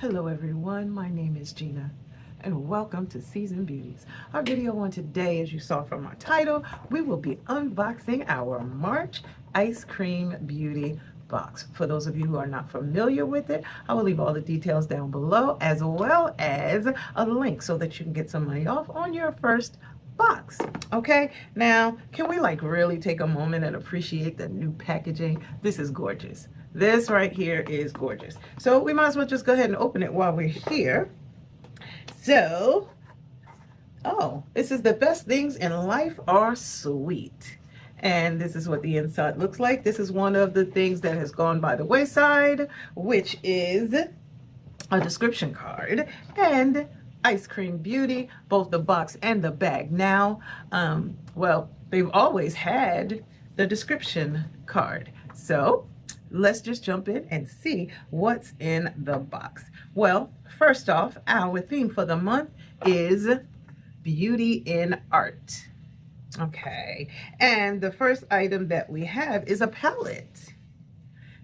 Hello everyone, my name is Gina and welcome to Seasoned Beauties. Our video on today, as you saw from our title, we will be unboxing our March Ice Cream Beauty Box. For those of you who are not familiar with it, I will leave all the details down below as well as a link so that you can get some money off on your first box. Okay, now can we really take a moment and appreciate the new packaging? This is gorgeous. This right here is gorgeous. So we might as well just go ahead and open it while we're here. So, oh, this is the best things in life are sweet. And this is what the inside looks like. This is one of the things that has gone by the wayside, which is a description card and Ice Cream Beauty, both the box and the bag. Now, well, they've always had the description card. So let's just jump in and see what's in the box. Well, first off, our theme for the month is beauty in art. Okay, and the first item that we have is a palette.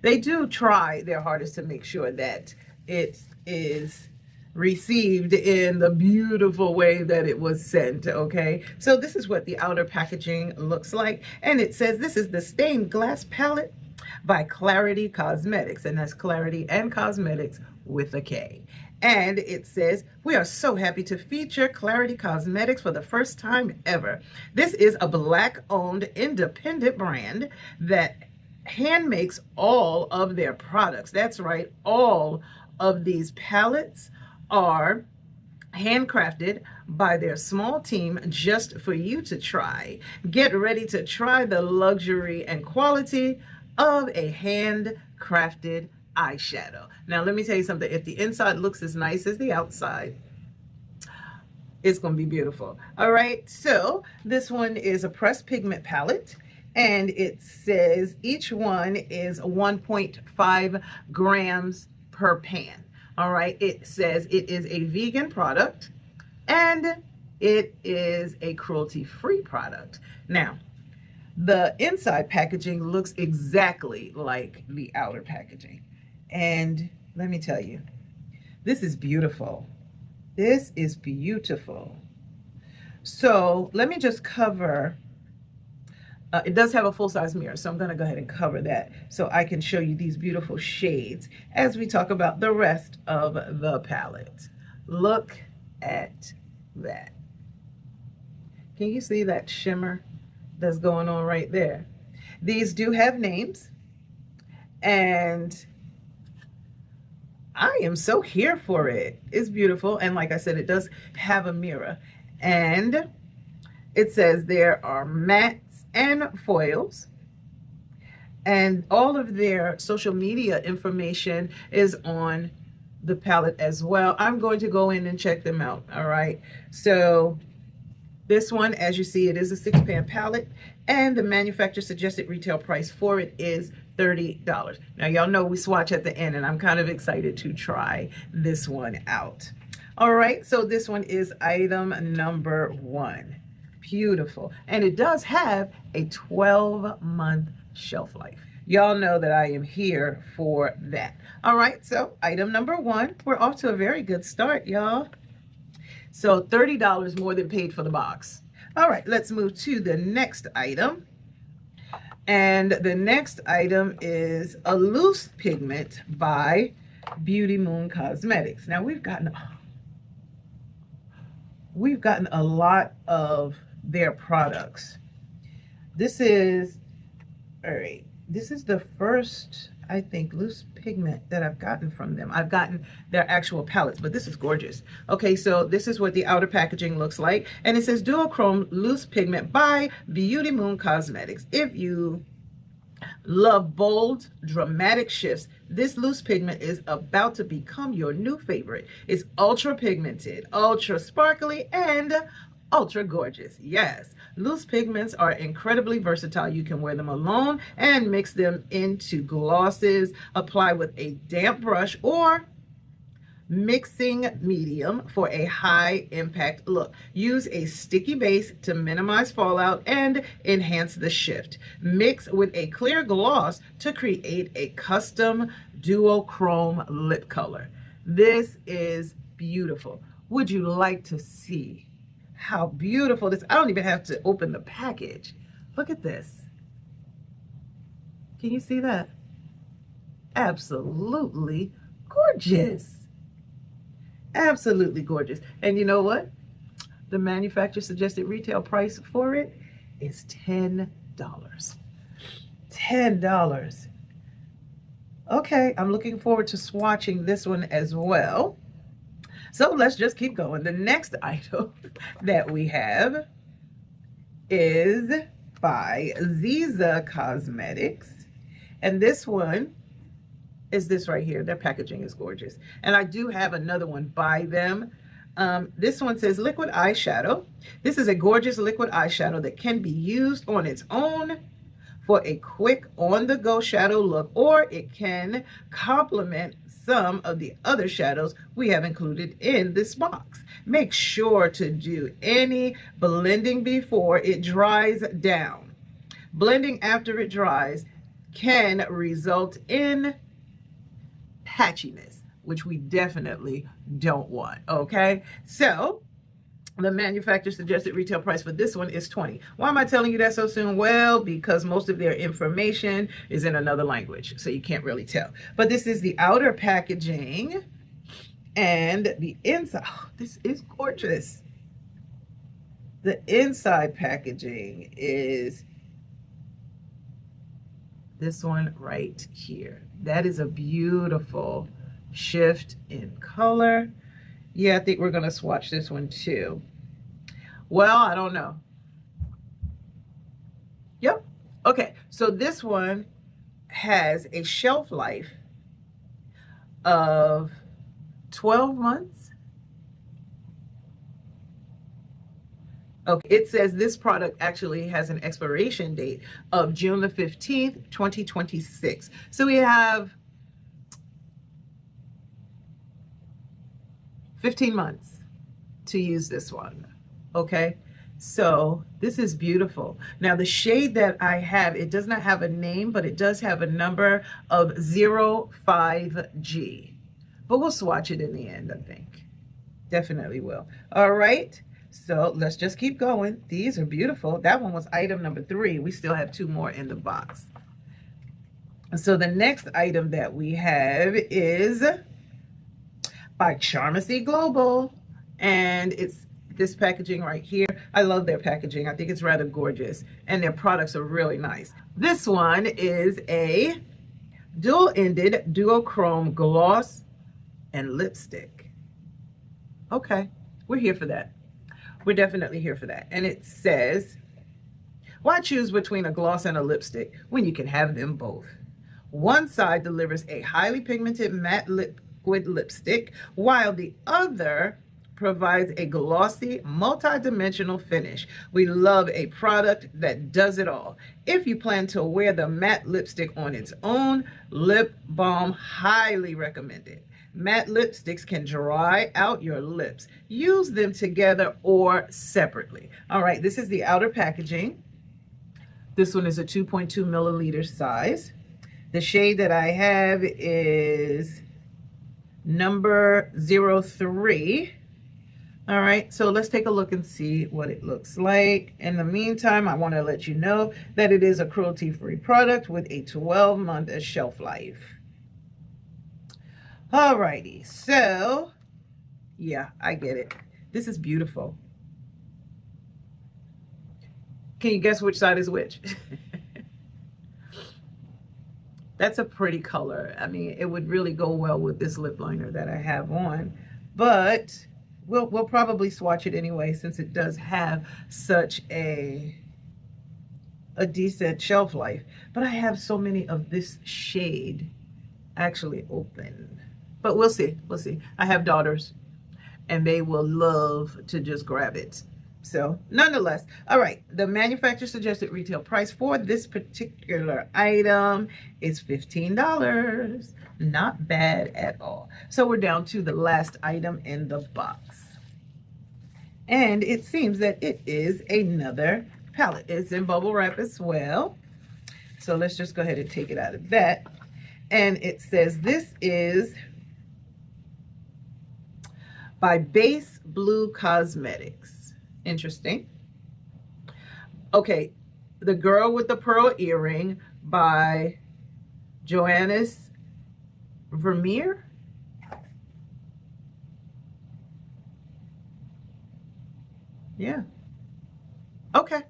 They do try their hardest to make sure that it is received in the beautiful way that it was sent. Okay, so this is what the outer packaging looks like, and it says this is the stained glass palette by KLARITY Kosmetics, and that's Clarity and Cosmetics with a K. And it says, we are so happy to feature KLARITY Kosmetics for the first time ever. This is a Black-owned independent brand that hand makes all of their products. That's right, all of these palettes are handcrafted by their small team just for you to try. Get ready to try the luxury and quality of a handcrafted eyeshadow. Now let me tell you something, if the inside looks as nice as the outside, it's going to be beautiful. All right, so this one is a pressed pigment palette, and it says each one is 1.5 grams per pan. All right, it says it is a vegan product and it is a cruelty-free product. Now, the inside packaging looks exactly like the outer packaging. And let me tell you, this is beautiful. This is beautiful. So let me just cover, it does have a full-size mirror, so I'm going to go ahead and cover that so I can show you these beautiful shades as we talk about the rest of the palette. Look at that. Can you see that shimmer that's going on right there? These do have names, and I am so here for it. It's beautiful, and like I said, it does have a mirror, and it says there are mattes and foils, and all of their social media information is on the palette as well. I'm going to go in and check them out. All right, so this one, as you see, it is a 6-pan palette, and the manufacturer suggested retail price for it is $30. Now, y'all know we swatch at the end, and I'm kind of excited to try this one out. All right, so this one is item number 1. Beautiful, and it does have a 12-month shelf life. Y'all know that I am here for that. All right, so item number 1, we're off to a very good start, y'all. So $30 more than paid for the box. All right, let's move to the next item. And the next item is a loose pigment by Beauty Moon Cosmetics. Now we've gotten a lot of their products. This is, all right, this is the first, I think, loose pigment that I've gotten from them. I've gotten their actual palettes, but this is gorgeous. Okay, so this is what the outer packaging looks like, and it says duochrome loose pigment by Beauty Moon Cosmetics. If you love bold, dramatic shifts, this loose pigment is about to become your new favorite. It's ultra pigmented, ultra sparkly, and ultra gorgeous. Yes, loose pigments are incredibly versatile. You can wear them alone and mix them into glosses, apply with a damp brush, or mixing medium for a high impact look. Use a sticky base to minimize fallout and enhance the shift. Mix with a clear gloss to create a custom duochrome lip color. This is beautiful. Would you like to see how beautiful this? I don't even have to open the package. Look at this. Can you see that? Absolutely gorgeous. Absolutely gorgeous. And you know what? The manufacturer suggested retail price for it is $10. $10. Okay, I'm looking forward to swatching this one as well. So let's just keep going. The next item that we have is by ZEESEA Cosmetics. And this one is this right here. Their packaging is gorgeous. And I do have another one by them. This one says liquid eyeshadow. This is a gorgeous liquid eyeshadow that can be used on its own for a quick on-the-go shadow look, or it can complement some of the other shadows we have included in this box. Make sure to do any blending before it dries down. Blending after it dries can result in patchiness, which we definitely don't want, okay? So the manufacturer suggested retail price for this one is $20. Why am I telling you that so soon? Well, because most of their information is in another language, so you can't really tell. But this is the outer packaging and the inside. Oh, this is gorgeous. The inside packaging is this one right here. That is a beautiful shift in color. Yeah, I think we're going to swatch this one too. Well, I don't know. Yep. Okay, so this one has a shelf life of 12 months. Okay, it says this product actually has an expiration date of June the 15th, 2026. So we have 15 months to use this one. Okay, so this is beautiful. Now the shade that I have, it does not have a name, but it does have a number of 05G. But we'll swatch it in the end, I think. Definitely will. All right, so let's just keep going. These are beautiful. That one was item number 3. We still have 2 more in the box. So the next item that we have is by Charmacy Global, and it's this packaging right here. I love their packaging. I think it's rather gorgeous, and their products are really nice. This one is a dual-ended duochrome gloss and lipstick. Okay, we're here for that. We're definitely here for that. And it says, why choose between a gloss and a lipstick when you can have them both? One side delivers a highly pigmented matte liquid lipstick, while the other provides a glossy, multi-dimensional finish. We love a product that does it all. If you plan to wear the matte lipstick on its own, lip balm highly recommended. Matte lipsticks can dry out your lips. Use them together or separately. All right, this is the outer packaging. This one is a 2.2 milliliter size. The shade that I have is number 03. All right, so let's take a look and see what it looks like. In the meantime, I want to let you know that it is a cruelty-free product with a 12-month shelf life. All righty, so yeah, I get it. This is beautiful. Can you guess which side is which? That's a pretty color. I mean, it would really go well with this lip liner that I have on, but we'll probably swatch it anyway, since it does have such a decent shelf life. But I have so many of this shade actually open. But we'll see. We'll see. I have daughters, and they will love to just grab it. So nonetheless, all right, the manufacturer suggested retail price for this particular item is $15. Not bad at all. So we're down to the last item in the box. And it seems that it is another palette. It's in bubble wrap as well. So let's just go ahead and take it out of that. And it says this is by Base Blue Cosmetics. Interesting. Okay, The Girl with the Pearl Earring by Johannes Vermeer. Yeah. Okay.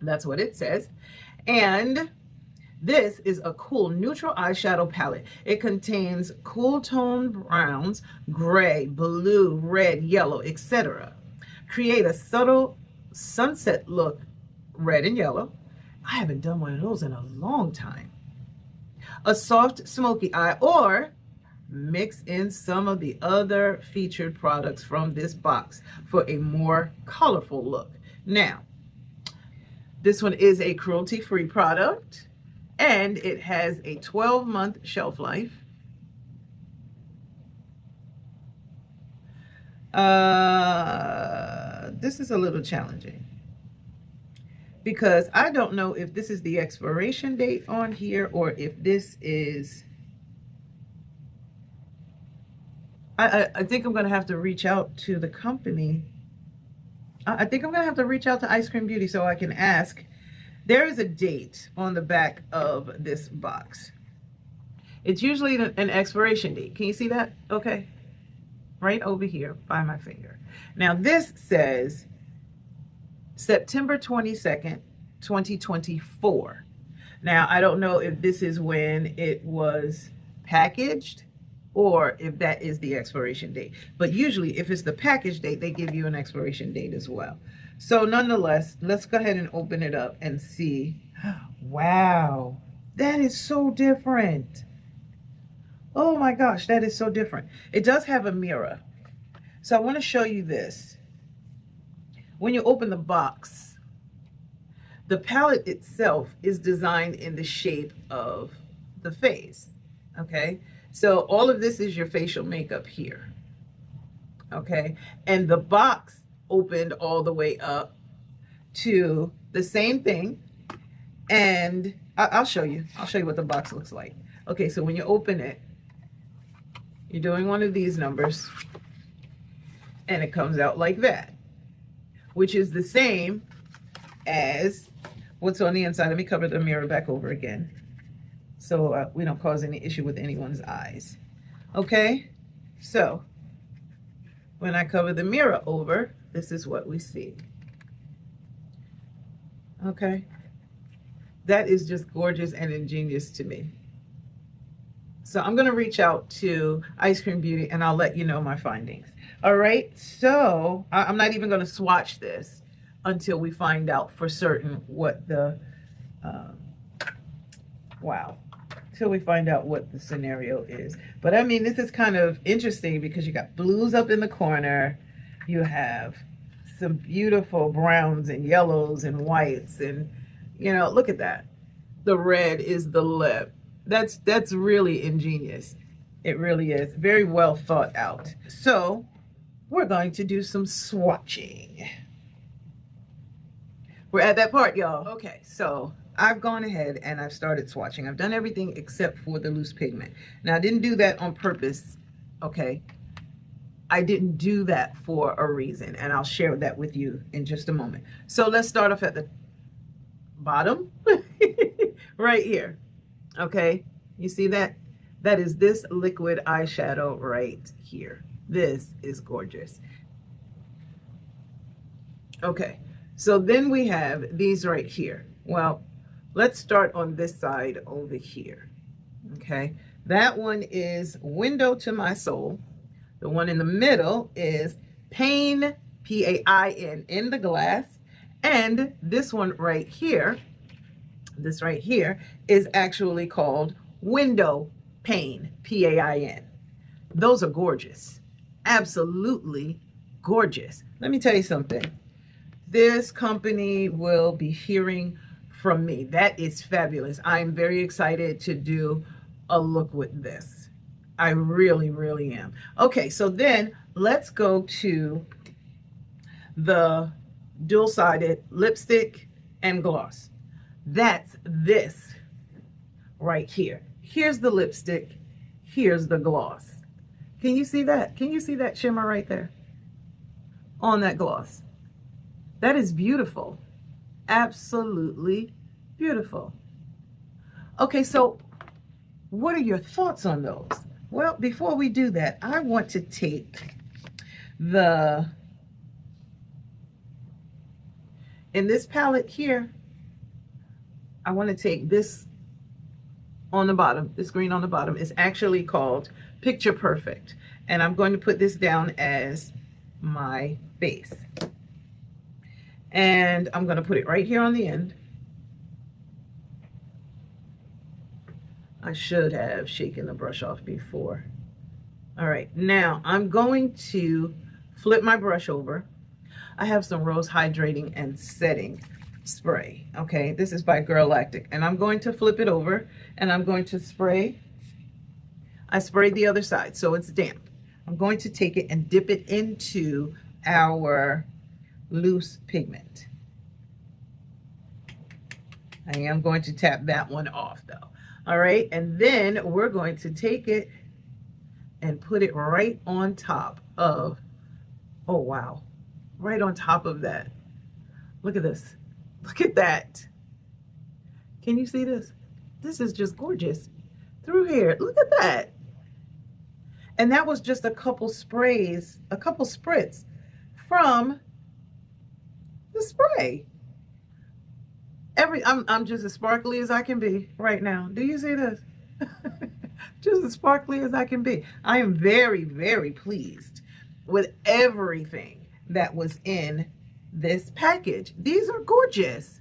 That's what it says. And this is a cool neutral eyeshadow palette. It contains cool tone browns, gray, blue, red, yellow, etc. Create a subtle sunset look, red and yellow. I haven't done one of those in a long time. A soft smoky eye, or mix in some of the other featured products from this box for a more colorful look. Now, this one is a cruelty-free product, and it has a 12-month shelf life. This is a little challenging because I don't know if this is the expiration date on here or if this is... I think I'm going to have to reach out to the company. I think I'm going to have to reach out to Ice Cream Beauty so I can ask. There is a date on the back of this box. It's usually an expiration date. Can you see that? Okay. Right over here by my finger. Now this says September 22nd, 2024. Now I don't know if this is when it was packaged or if that is the expiration date. But usually if it's the package date, they give you an expiration date as well. So nonetheless, let's go ahead and open it up and see. Wow, that is so different. Oh my gosh, that is so different. It does have a mirror. So I want to show you this. When you open the box, the palette itself is designed in the shape of the face, okay? So all of this is your facial makeup here, okay? And the box opened all the way up to the same thing. And I'll show you what the box looks like. Okay, so when you open it, you're doing one of these numbers and it comes out like that, which is the same as what's on the inside. Let me cover the mirror back over again so we don't cause any issue with anyone's eyes. Okay, so when I cover the mirror over, this is what we see. Okay, that is just gorgeous and ingenious to me. So I'm going to reach out to Ice Cream Beauty and I'll let you know my findings. All right, so I'm not even going to swatch this until we find out for certain what the till we find out what the scenario is. But I mean, this is kind of interesting because you got blues up in the corner, you have some beautiful browns and yellows and whites, and you know, look at that. The red is the lip. That's really ingenious. It really is very well thought out. So we're going to do some swatching. We're at that part, y'all. Okay, so I've gone ahead and I've started swatching. I've done everything except for the loose pigment. Now I didn't do that on purpose, okay? I didn't do that for a reason, and I'll share that with you in just a moment. So let's start off at the bottom, right here, okay? You see that? That is this liquid eyeshadow right here. This is gorgeous. Okay, so then we have these right here. Well, let's start on this side over here, okay? That one is Window to My Soul. The one in the middle is Pain, P-A-I-N, in the glass. And this one right here, this right here, is actually called Window Pain, P-A-I-N. Those are gorgeous. Absolutely gorgeous. Let me tell you something. This company will be hearing from me. That is fabulous. I am very excited to do a look with this. I really, really am. Okay, so then let's go to the dual-sided lipstick and gloss. That's this right here. Here's the lipstick. Here's the gloss. Can you see that? Can you see that shimmer right there on that gloss? That is beautiful. Absolutely beautiful. Okay, so what are your thoughts on those? Well, before we do that, I want to take in this palette here, I want to take this on the bottom, this green on the bottom. Is actually called Picture Perfect. And I'm going to put this down as my base. And I'm going to put it right here on the end. I should have shaken the brush off before. All right, now I'm going to flip my brush over. I have some Rose Hydrating and Setting Spray. Okay, this is by Galactic, and I'm going to flip it over and I'm going to spray. I sprayed the other side, so it's damp. I'm going to take it and dip it into our loose pigment. I am going to tap that one off though. All right, and then we're going to take it and put it right on top of, oh wow, right on top of that. Look at this. Look at that. Can you see this? This is just gorgeous. Through here, look at that. And that was just a couple sprays, a couple spritz from the spray. I'm just as sparkly as I can be right now. Do you see this? Just as sparkly as I can be. I am very, very pleased with everything that was in this package. These are gorgeous.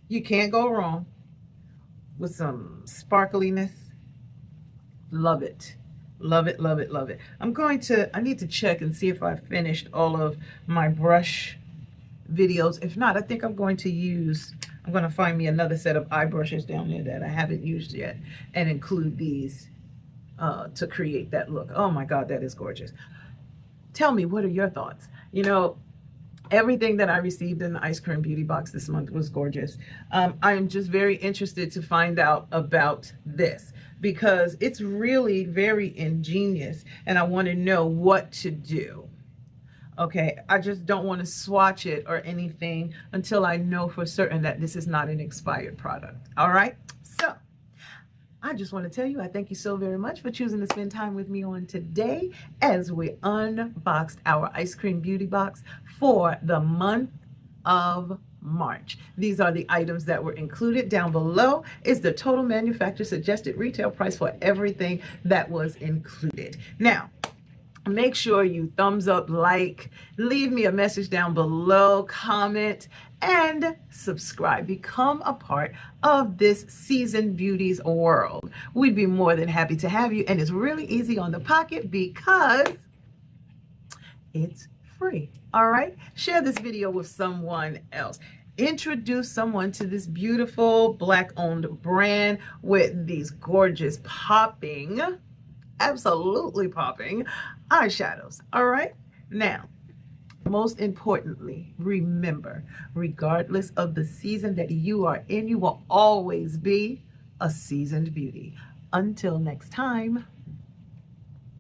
You can't go wrong with some sparkliness. Love it. Love it, love it, love it. I need to check and see if I finished all of my brush videos. If not, I think I'm going to find me another set of eye brushes down there that I haven't used yet and include these to create that look. Oh my God, that is gorgeous. Tell me, what are your thoughts? You know, everything that I received in the Ice Cream Beauty Box this month was gorgeous. I am just very interested to find out about this because it's really very ingenious and I want to know what to do. Okay, I just don't want to swatch it or anything until I know for certain that this is not an expired product. All right, so I just want to tell you, I thank you so very much for choosing to spend time with me on today as we unboxed our Ice Cream Beauty Box for the month of March. These are the items that were included. Down below is the total manufacturer suggested retail price for everything that was included. Now, make sure you thumbs up, like, leave me a message down below, comment, and subscribe. Become a part of this Seasoned Beauties world. We'd be more than happy to have you, and it's really easy on the pocket because it's free. All right, share this video with someone else. Introduce someone to this beautiful Black-owned brand with these gorgeous popping, absolutely popping eyeshadows. All right, now most importantly, remember, regardless of the season that you are in, you will always be a seasoned beauty. Until next time.